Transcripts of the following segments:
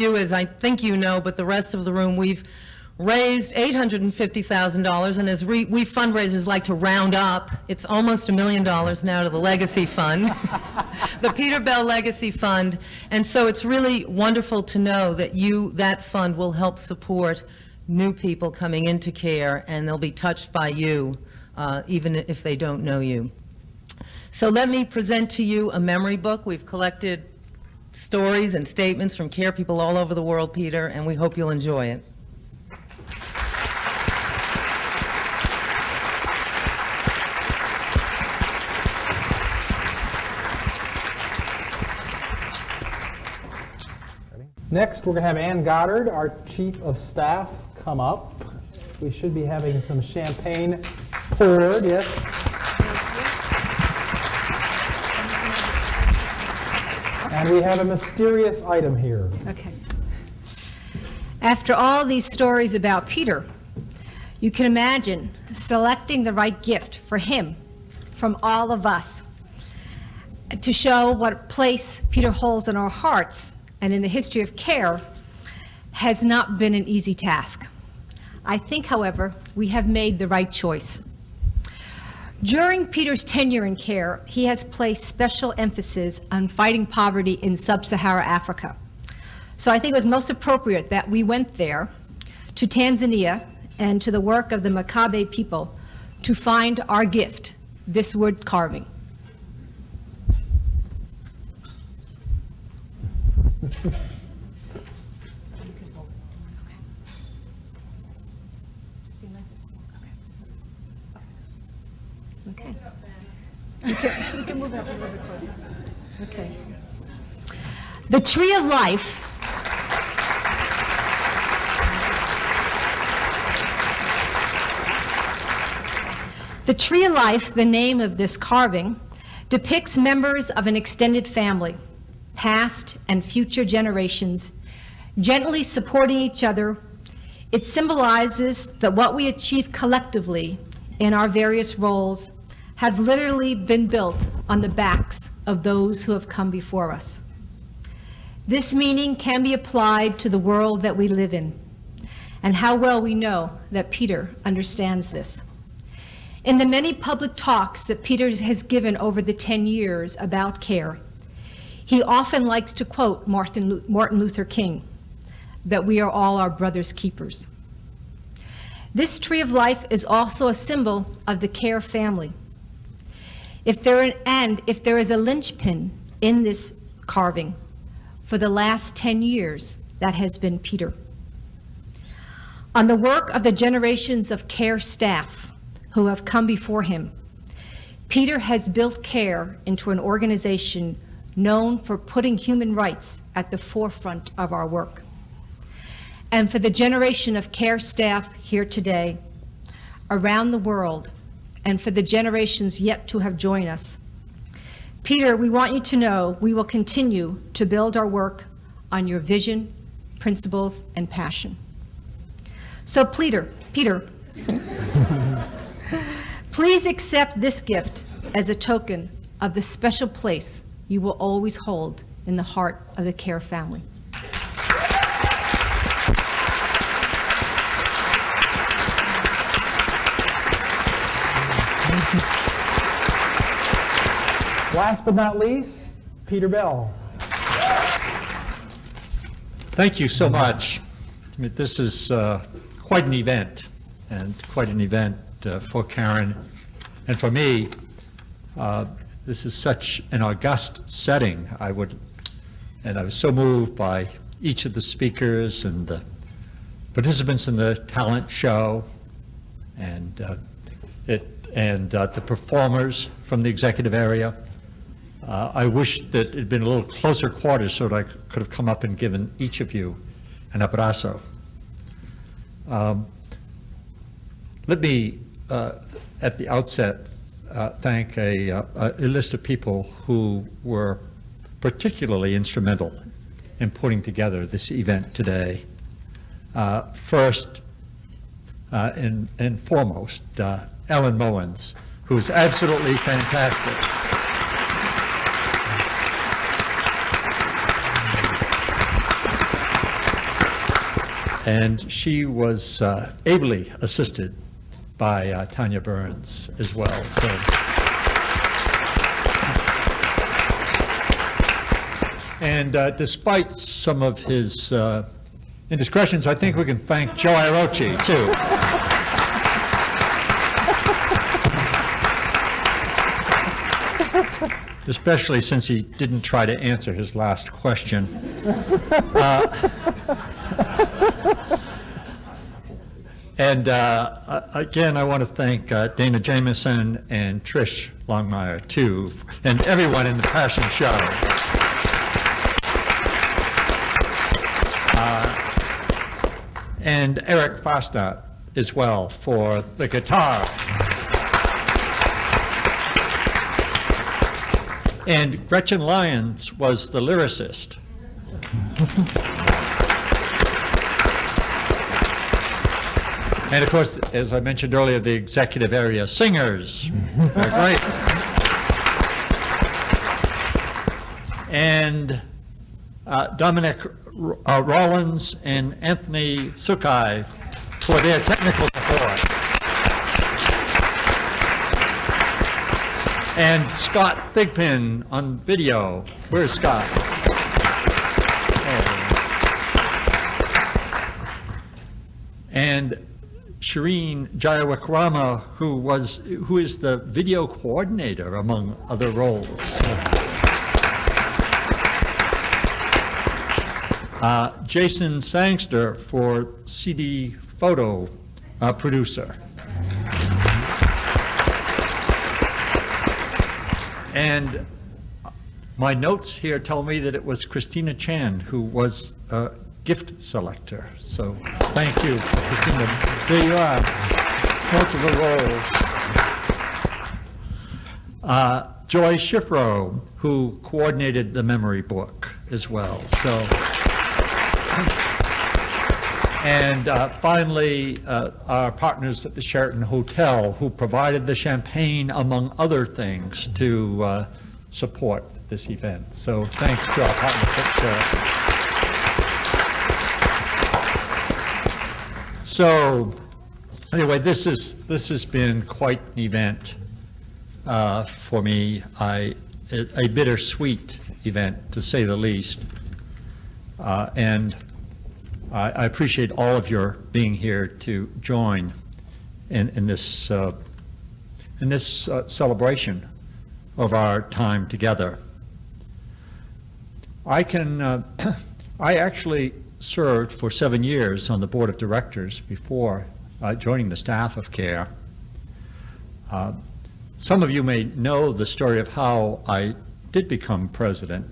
you, as I think you know, but the rest of the room, we've raised $850,000, and as we fundraisers like to round up, it's almost $1 million now to the Legacy Fund, the Peter Bell Legacy Fund, and so it's really wonderful to know that that fund will help support new people coming into care, and they'll be touched by you, even if they don't know you. So let me present to you a memory book. We've collected stories and statements from care people all over the world, Peter, and we hope you'll enjoy it. Next, we're going to have Ann Goddard, our Chief of Staff, come up. We should be having some champagne poured, yes. And we have a mysterious item here. Okay. After all these stories about Peter, you can imagine selecting the right gift for him from all of us to show what place Peter holds in our hearts and in the history of care has not been an easy task. I think, however, we have made the right choice. During Peter's tenure in care, he has placed special emphasis on fighting poverty in sub-Saharan Africa. So I think it was most appropriate that we went there to Tanzania and to the work of the Makabe people to find our gift, this wood carving. Okay. You can move up a little bit closer. Okay. The Tree of Life the name of this carving, depicts members of an extended family, past and future generations, gently supporting each other. It symbolizes that what we achieve collectively in our various roles have literally been built on the backs of those who have come before us. This meaning can be applied to the world that we live in, and how well we know that Peter understands this. In the many public talks that Peter has given over the 10 years about care, he often likes to quote Martin Luther King, that we are all our brother's keepers. This Tree of Life is also a symbol of the care family. If there is a linchpin in this carving for the last 10 years, that has been Peter. On the work of the generations of care staff who have come before him, Peter has built care into an organization known for putting human rights at the forefront of our work. And for the generation of care staff here today, around the world, and for the generations yet to have joined us, Peter, we want you to know we will continue to build our work on your vision, principles, and passion. So Peter, please accept this gift as a token of the special place you will always hold in the heart of the care family. Last but not least, Peter Bell. Thank you so much. I mean, this is quite an event, and quite an event for Karen and for me. This is such an august setting. I was so moved by each of the speakers and the participants in the talent show, and the performers from the executive area. I wish that it had been a little closer quarters so that I could have come up and given each of you an abrazo. Let me, at the outset, thank a list of people who were particularly instrumental in putting together this event today. First and foremost, Ellen Mowens, who's absolutely fantastic. And she was ably assisted by Tanya Burns as well. So, and despite some of his indiscretions, I think we can thank Joe Irochi, too. Especially since he didn't try to answer his last question. And again, I want to thank Dana Jameson and Trish Longmire, too, and everyone in the Passion Show. And Eric Fosnat as well for the guitar. And Gretchen Lyons was the lyricist. And of course, as I mentioned earlier, the executive area singers. They're great. And Dominic Rollins and Anthony Sukai for their technical support. And Scott Thigpen on video. Where's Scott? And Shireen Jayawikrama, who is the video coordinator among other roles. Jason Sangster for CD photo producer. And my notes here tell me that it was Christina Chan who was a gift selector. So thank you, Christina. There you are, multiple roles. Joy Schifro, who coordinated the memory book as well. So, and finally, our partners at the Sheraton Hotel, who provided the champagne, among other things, to support this event. So thanks to our partners at Sheraton. So anyway, this has been quite an event for me, a bittersweet event, to say the least. And I appreciate all of your being here to join in this celebration of our time together. I actually served for 7 years on the board of directors before joining the staff of CARE. Some of you may know the story of how I did become president.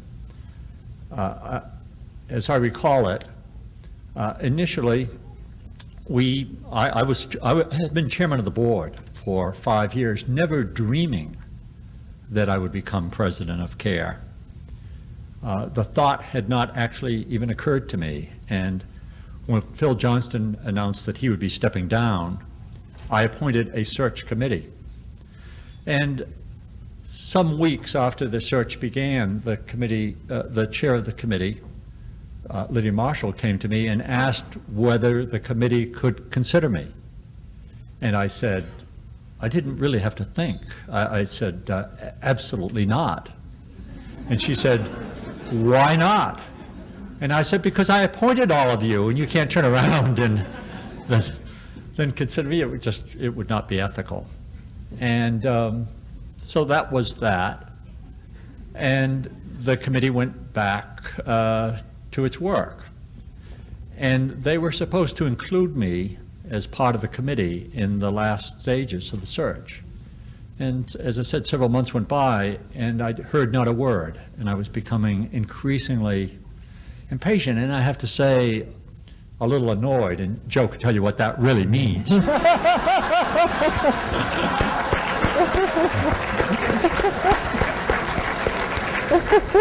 As I recall it, initially, I had been chairman of the board for 5 years, never dreaming that I would become president of CARE. The thought had not actually even occurred to me. And when Phil Johnston announced that he would be stepping down, I appointed a search committee. And some weeks after the search began, the chair of the committee, Lydia Marshall, came to me and asked whether the committee could consider me. And I said, I didn't really have to think. I said, absolutely not. And she said, why not? And I said, because I appointed all of you, and you can't turn around and then consider me. It would not be ethical. And so that was that. And the committee went back to its work. And they were supposed to include me as part of the committee in the last stages of the search. And as I said, several months went by, and I heard not a word, and I was becoming increasingly impatient, and I have to say, a little annoyed, and Joe can tell you what that really means.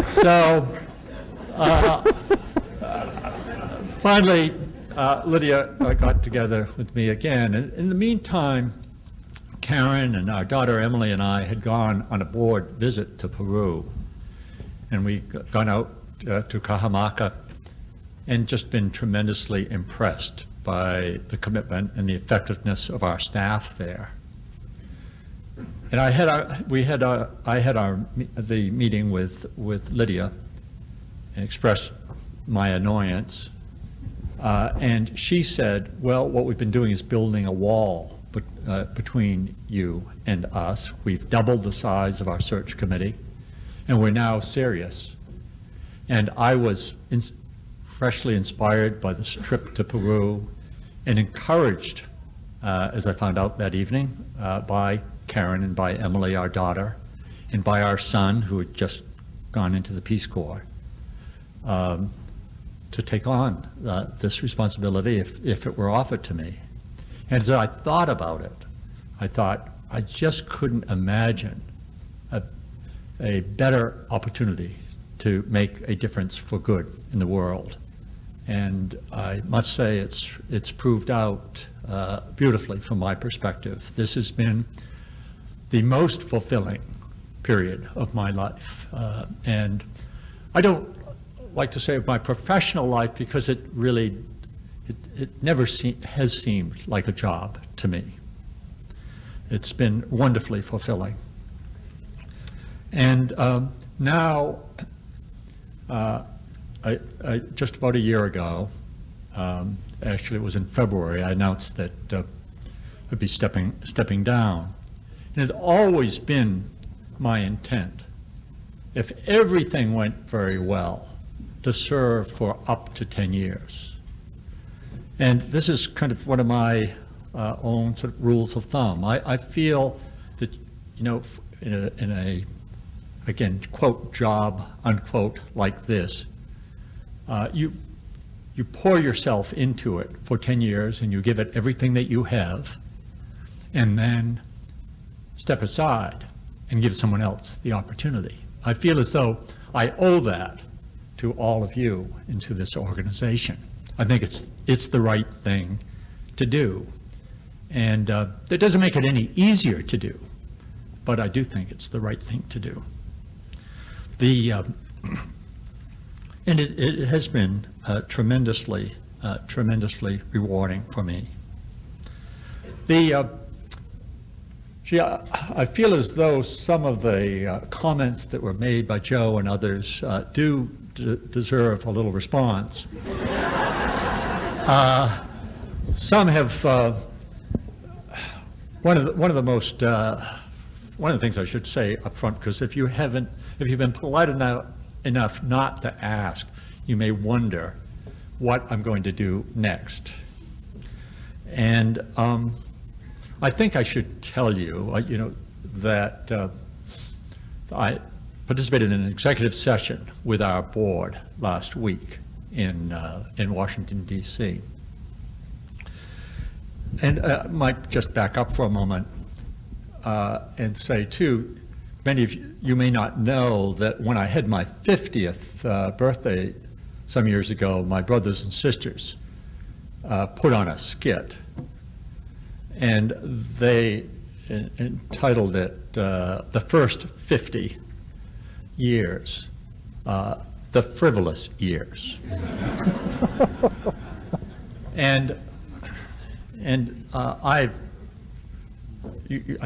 So, finally, Lydia got together with me again. And in the meantime, Karen and our daughter Emily and I had gone on a board visit to Peru. And we gone out to Cajamarca and just been tremendously impressed by the commitment and the effectiveness of our staff there. And I had the meeting with Lydia and expressed my annoyance. And she said, well, what we've been doing is building a wall between you and us. We've doubled the size of our search committee, and we're now serious. And I was freshly inspired by this trip to Peru and encouraged, as I found out that evening, by Karen and by Emily, our daughter, and by our son, who had just gone into the Peace Corps, to take on this responsibility if it were offered to me. And as I thought about it, I thought I just couldn't imagine a better opportunity to make a difference for good in the world. And I must say it's proved out beautifully from my perspective. This has been the most fulfilling period of my life. And I don't like to say of my professional life because it really, it never has seemed like a job to me. It's been wonderfully fulfilling. And now, I just about a year ago, actually it was in February, I announced that I'd be stepping down. And it had always been my intent, if everything went very well, to serve for up to 10 years. And this is kind of one of my own sort of rules of thumb. I feel that, you know, in a again, quote, job, unquote, like this, you pour yourself into it for 10 years and you give it everything that you have, and then step aside and give someone else the opportunity. I feel as though I owe that to all of you and to this organization. I think it's the right thing to do. And that doesn't make it any easier to do, but I do think it's the right thing to do. And it has been tremendously rewarding for me. I feel as though some of the comments that were made by Joe and others do deserve a little response. Some have, one of the things I should say up front, because if you've been polite enough not to ask, you may wonder what I'm going to do next. And I think I should tell you, that I participated in an executive session with our board last week in Washington, D.C. And I might just back up for a moment and say, too, many of you may not know that when I had my 50th birthday some years ago, my brothers and sisters put on a skit, and they entitled it The First 50 Years, The Frivolous Years. And I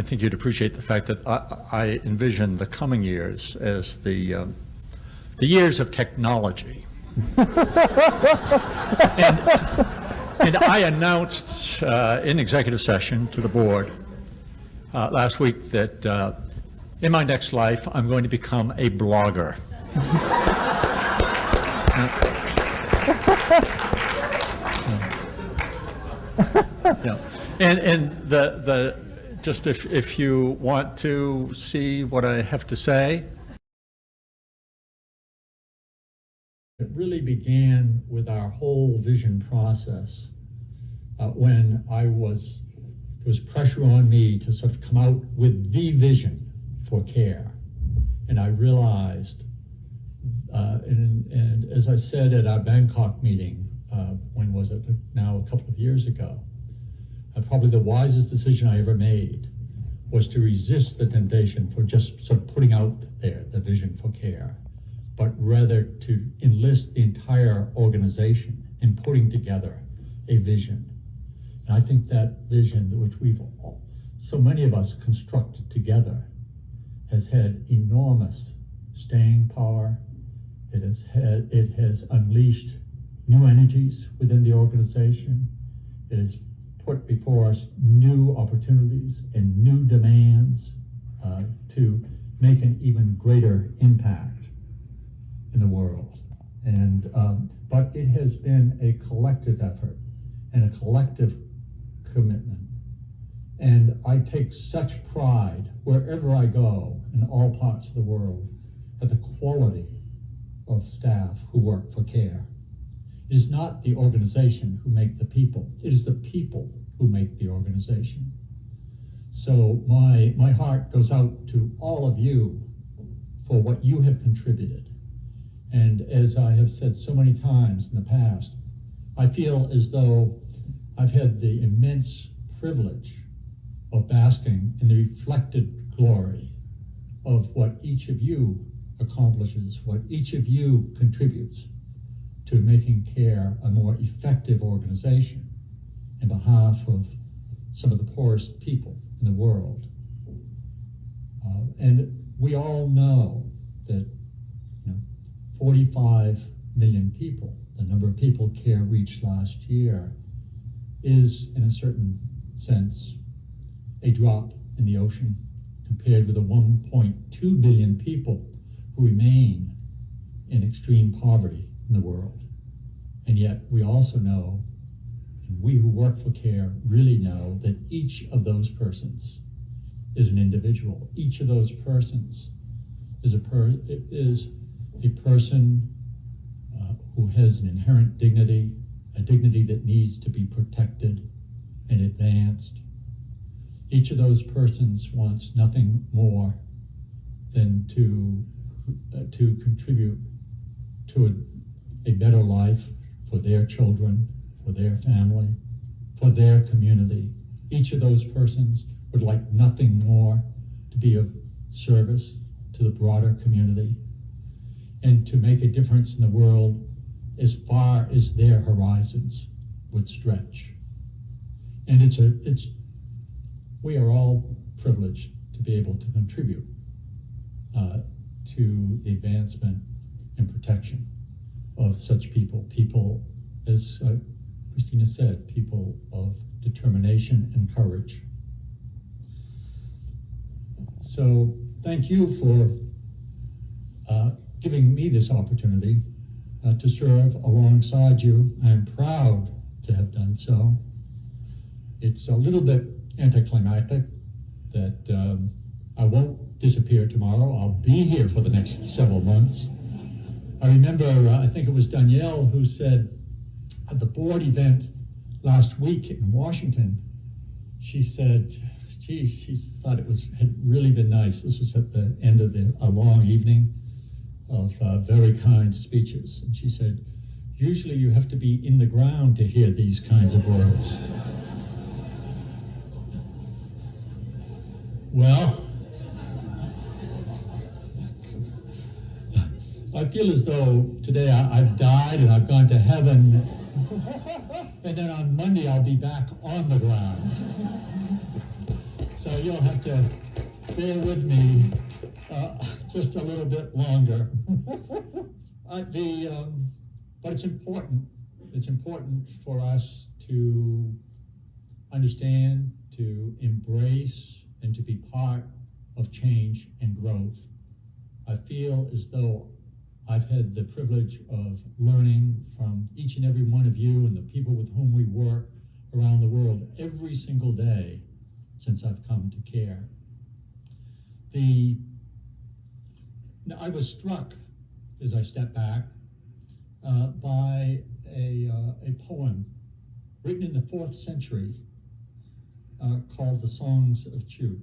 think you'd appreciate the fact that I envision the coming years as the years of technology. And I announced in executive session to the board last week that in my next life, I'm going to become a blogger. Yeah. And just if you want to see what I have to say, it really began with our whole vision process when there was pressure on me to sort of come out with the vision for CARE. And I realized, and as I said at our Bangkok meeting, when was it? Now a couple of years ago, probably the wisest decision I ever made was to resist the temptation for just sort of putting out there the vision for CARE, but rather to enlist the entire organization in putting together a vision. And I think that vision, which so many of us constructed together, has had enormous staying power. It has unleashed new energies within the organization. It has put before us new opportunities and new demands to make an even greater impact in the world. And but it has been a collective effort and a collective commitment. And I take such pride wherever I go in all parts of the world at the quality of staff who work for CARE. It is not the organization who make the people. It is the people who make the organization. So my heart goes out to all of you for what you have contributed. And as I have said so many times in the past, I feel as though I've had the immense privilege of basking in the reflected glory of what each of you accomplishes, what each of you contributes to making CARE a more effective organization in behalf of some of the poorest people in the world. And we all know that 45 million people, the number of people CARE reached last year, is in a certain sense a drop in the ocean compared with the 1.2 billion people who remain in extreme poverty in the world. And yet we also know, and we who work for CARE really know, that each of those persons is an individual. Each of those persons is a person who has an inherent dignity, a dignity that needs to be protected and advanced. Each of those persons wants nothing more than to contribute to a better life for their children, for their family, for their community. Each of those persons would like nothing more to be of service to the broader community and to make a difference in the world as far as their horizons would stretch. And we are all privileged to be able to contribute to the advancement and protection of such people, as Christina said, people of determination and courage. So thank you for giving me this opportunity to serve alongside you. I am proud to have done so. It's a little bit anticlimactic that I won't disappear tomorrow. I'll be here for the next several months. I remember, I think it was Danielle who said at the board event last week in Washington, she said, gee, she thought had really been nice. This was at the end of a long evening of very kind speeches. And she said, usually you have to be in the ground to hear these kinds of words. Well, I feel as though today I've died and I've gone to heaven, and then on Monday I'll be back on the ground. So you'll have to bear with me just a little bit longer. But it's important. It's important for us to understand, to embrace, and to be part of change and growth. I feel as though I've had the privilege of learning from each and every one of you and the people with whom we work around the world every single day since I've come to CARE. I was struck as I stepped back by a poem written in the 4th century called The Songs of Chute.